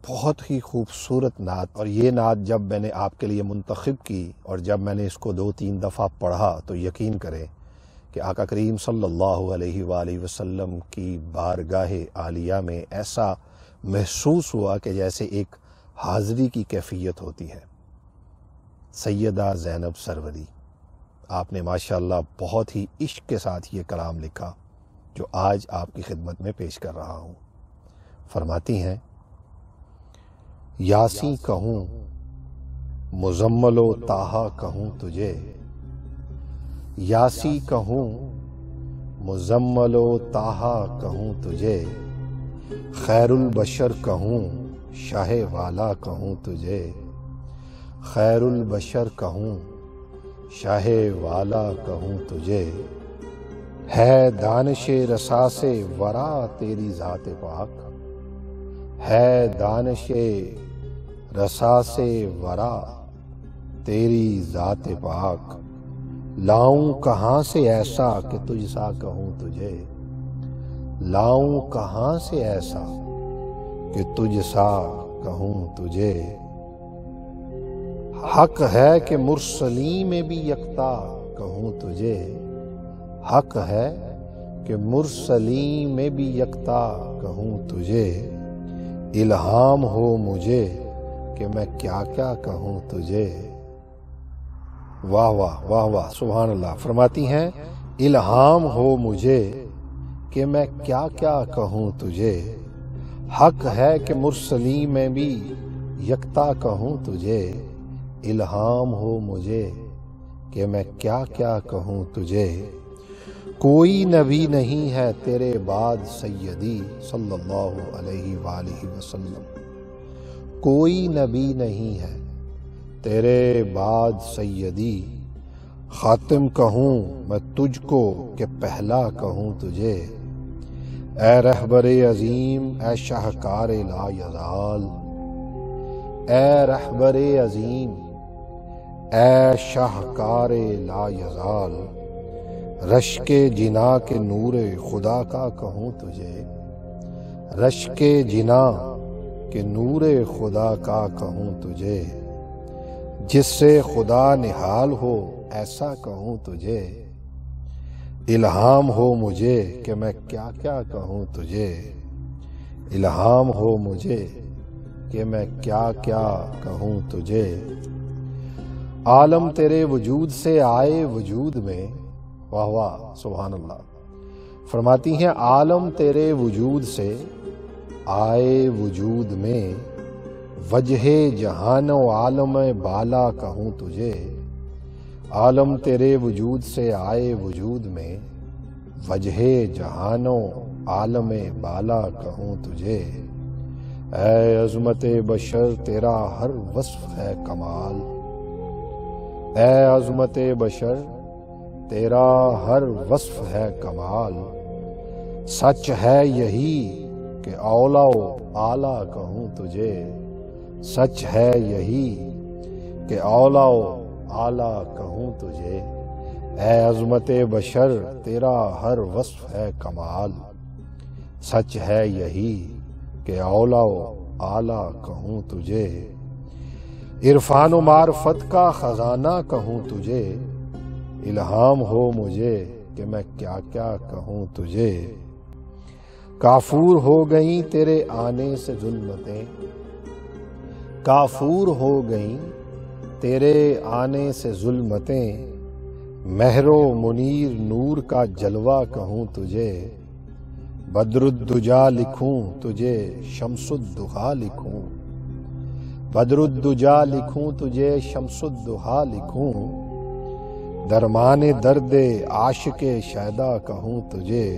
بہت ہی خوبصورت نعت، اور یہ نعت جب میں نے آپ کے لیے منتخب کی اور جب میں نے اس کو 2-3 دفعہ پڑھا تو یقین کریں کہ آقا کریم صلی اللہ علیہ وآلہ وسلم کی بارگاہ عالیہ میں ایسا محسوس ہوا کہ جیسے ایک حاضری کی کیفیت ہوتی ہے۔ سیدہ زینب سروری، آپ نے ماشاءاللہ بہت ہی عشق کے ساتھ یہ کلام لکھا جو آج آپ کی خدمت میں پیش کر رہا ہوں۔ فرماتی ہیں، یاسین کہوں مزمل و طٰہٰ کہوں تجھے، یاسین کہوں مزمل و طٰہٰ کہوں تجھے، خیر البشر کہوں شاہ والا کہوں تجھے، خیر البشر کہوں شاہ والا کہوں تجھے، ہے دانش رسا سے ورا تیری ذات پاک، ہے دانش رسا سے ورا تیری ذات پاک، لاؤں کہاں سے ایسا کہ تجھ سا کہوں تجھے، لاؤں کہاں سے ایسا کہ تجھ سا کہوں تجھے، حق ہے کہ مرسلین میں بھی یکتا کہوں تجھے، حق ہے کہ مرسلین میں بھی یکتا کہوں تجھے، الہام ہو مجھے کہ میں کیا کیا کہوں تجھے۔ واہ واہ واہ واہ، سبحان اللہ۔ فرماتی ہیں، الہام ہو مجھے کہ میں کیا کیا کہوں تجھے، حق ہے کہ مرسلین میں بھی یکتا کہوں تجھے، الہام ہو مجھے کہ میں کیا کیا کہوں تجھے، کوئی نبی نہیں ہے تیرے بعد سیدی صلی اللہ علیہ وآلہ وسلم، کوئی نبی نہیں ہے تیرے بعد سیدی، خاتم کہوں میں تجھ کو کہ پہلا کہوں تجھے، اے رہبر عظیم اے شاہکار لا یزال، اے رہبر عظیم اے شاہکار لا یزال، رشک جنا کے نور خدا کا کہوں تجھے، رشک جنا کے نور خدا کا کہوں تجھے، جس سے خدا نہال ہو ایسا کہوں تجھے، الہام ہو مجھے کہ میں کیا کیا کہوں تجھے، الہام ہو مجھے کہ میں کیا کیا کہوں تجھے، عالم تیرے وجود سے آئے وجود میں، واہ واہ سبحان اللہ۔ فرماتی ہیں، عالم تیرے وجود سے آئے وجود میں، وجہ جہان و عالم بالا کہوں تجھے، عالم تیرے وجود سے آئے وجود میں، وجہ جہان و عالم بالا کہوں تجھے، اے عظمت بشر تیرا ہر وصف ہے کمال، اے عظمت بشر تیرا ہر وصف ہے کمال، سچ ہے یہی کہ اولا و اعلیٰ کہوں تجھے، سچ ہے یہی کہ اولا و اعلیٰ کہوں تجھے، اے عظمت بشر تیرا ہر وصف ہے کمال، سچ ہے یہی کہ اولا و اعلیٰ کہوں تجھے، عرفان و معرفت کا خزانہ کہوں تجھے، الہام ہو مجھے کہ میں کیا کیا کہوں تجھے، کافور ہو گئیں تیرے آنے سے ظلمتیں، کافور ہو گئیں تیرے آنے سے ظلمتیں، مہر و منیر نور کا جلوہ کہوں تجھے، بدر الدجا لکھوں تجھے شمس الضحیٰ لکھوں، بدر الدجا لکھوں تجھے شمس الضحیٰ لکھوں، درمان درد عاشق شیدا کہوں تجھے،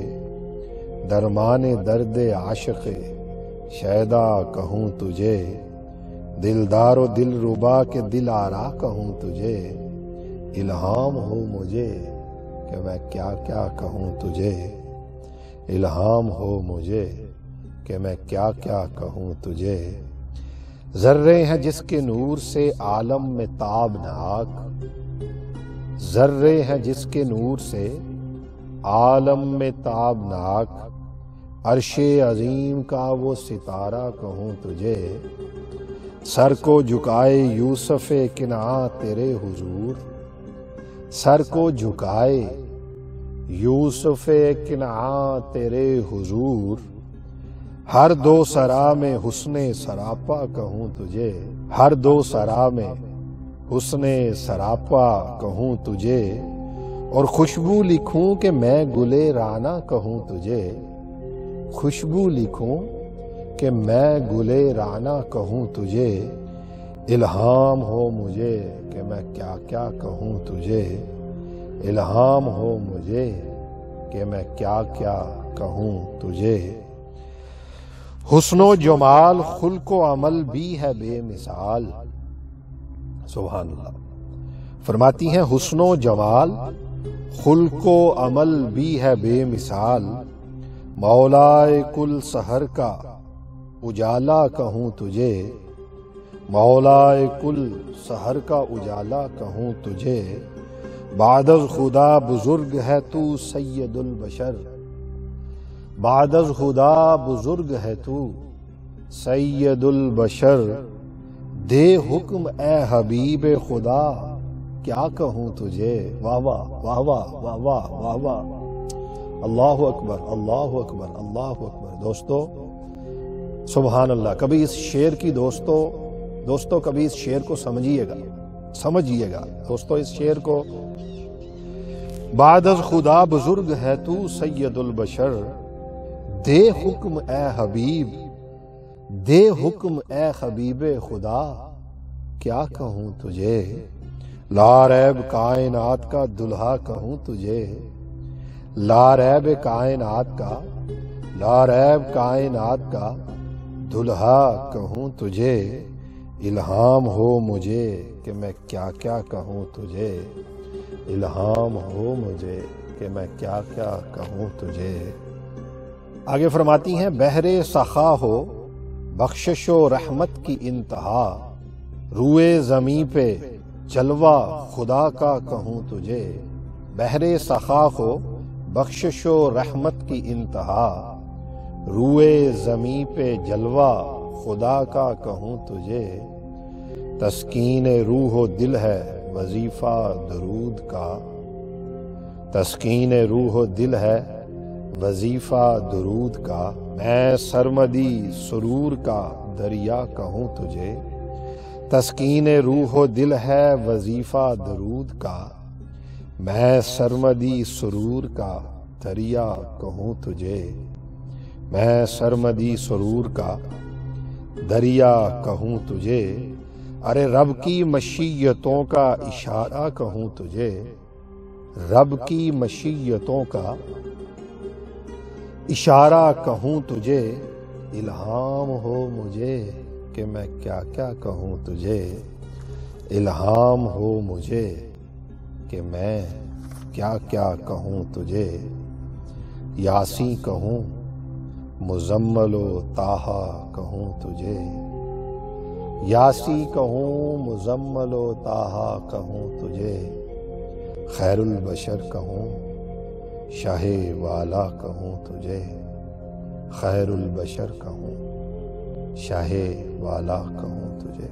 درمان درد عاشق شیدا کہوں تجھے، دلدار و دل ربا کے دل آرا کہوں تجھے، الہام ہو مجھے کہ میں کیا کیا کہوں تجھے، الہام ہو مجھے کہ میں کیا کیا کہوں تجھے، ذرے ہیں جس کے نور سے عالم میں تابناک، ذرے ہیں جس کے نور سے عالم میں تابناک، عرش عظیم کا وہ ستارہ کہوں تجھے، سر کو جھکائے یوسف کنعان تیرے حضور، سر کو جھکائے یوسف کنعان تیرے حضور، ہر دو سرا میں حسن سراپا کہوں تجھے، ہر دو سرا میں حسن سراپا کہوں تجھے، اور خوشبو لکھوں کہ میں گلے رانا کہوں تجھے، خوشبو لکھوں کہ میں گلے رانا کہوں تجھے، الہام ہو مجھے کہ میں کیا کیا کہوں تجھے، الہام ہو مجھے کہ میں کیا کیا کہوں تجھے۔ حسن و جمال خلق و عمل بھی ہے بے مثال، سبحان اللہ۔ فرماتی ہیں حسن و جمال خلق و عمل بھی ہے بے مثال، مولائے کل سحر کا اجالا کہوں تجھے، مولائے کل سحر کا اجالا کہوں تجھے، بعد از خدا بزرگ ہے تو سید البشر، بعد از خدا بزرگ ہے تو سید البشر، دے حکم اے حبیب خدا کیا کہوں تجھے، واہ واہ واہ واہ واہ واہ واہ واہ، اللہ اکبر اللہ اکبر اللہ اکبر۔ دوستو سبحان اللہ، کبھی اس شعر کی دوستو کبھی اس شعر کو سمجھیے گا دوستو، اس شعر کو، بعد از خدا بزرگ ہے تو سید البشر، دے حکم اے حبیب، دے حکم اے حبیب خدا کیا کہوں تجھے، لا ریب کائنات کا دلہا کہوں تجھے، لا ریب کائنات کا، لا ریب کائنات کا دلہا کہوں تجھے، الہام ہو مجھے کہ میں کیا کیا کہوں تجھے، الہام ہو مجھے کہ میں کیا کیا کہوں تجھے۔ آگے فرماتی ہیں بحر سخا ہو بخشش و رحمت کی انتہا، روئے زمیں پہ جلوہ خدا کا کہوں تجھے، بحر سخا ہو بخشش و رحمت کی انتہا، روئے زمیں پہ جلوہ خدا کا کہوں تجھے، تسکین روح و دل ہے وظیفہ درود کا، تسکین روح و دل ہے وظیفہ درود کا، میں سرمدی سرور کا دریا کہوں تجھے، تسکین روح و دل ہے وظیفہ درود کا، میں سرمدی سرور کا دریا کہوں تجھے، میں سرمدی سرور کا دریا کہوں تجھے، ارے رب کی مشیتوں کا اشارہ کہوں تجھے، رب کی مشیتوں کا اشارہ کہوں تجھے، الہام ہو مجھے کہ میں کیا کیا کہوں تجھے، الہام ہو مجھے کہ میں کیا کیا کہوں تجھے، یاسین کہوں مزمل و طٰہٰ کہوں تجھے، یاسی کہوں مزمل و طٰہٰ کہوں تجھے، خیر البشر کہوں شاہ والا کہوں تجھے، خیر البشر کہوں شاہ والا کہوں تجھے۔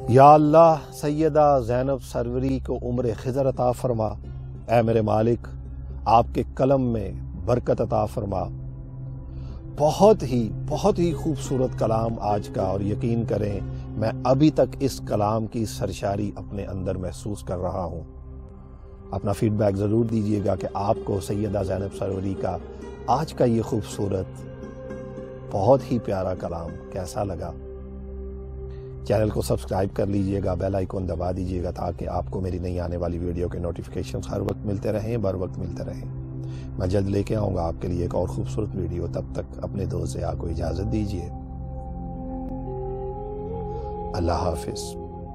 یا اللہ سیدہ زینب سروری کو عمر خضر عطا فرما، اے میرے مالک آپ کے قلم میں برکت عطا فرما۔ بہت ہی خوبصورت کلام آج کا، اور یقین کریں میں ابھی تک اس کلام کی سرشاری اپنے اندر محسوس کر رہا ہوں۔ اپنا فیڈ بیک ضرور دیجئے گا کہ آپ کو سیدہ زینب سروری کا آج کا یہ خوبصورت بہت ہی پیارا کلام کیسا لگا۔ چینل کو سبسکرائب کر لیجئے گا، بیل آئیکن دبا دیجئے گا تاکہ آپ کو میری نئی آنے والی ویڈیو کے نوٹیفیکیشنز ہر وقت ملتے رہیں، بر وقت ملتے رہیں۔ میں جلد لے کے آؤں گا آپ کے لیے ایک اور خوبصورت ویڈیو، تب تک اپنے دوست ضیاء کو اجازت دیجئے۔ اللہ حافظ۔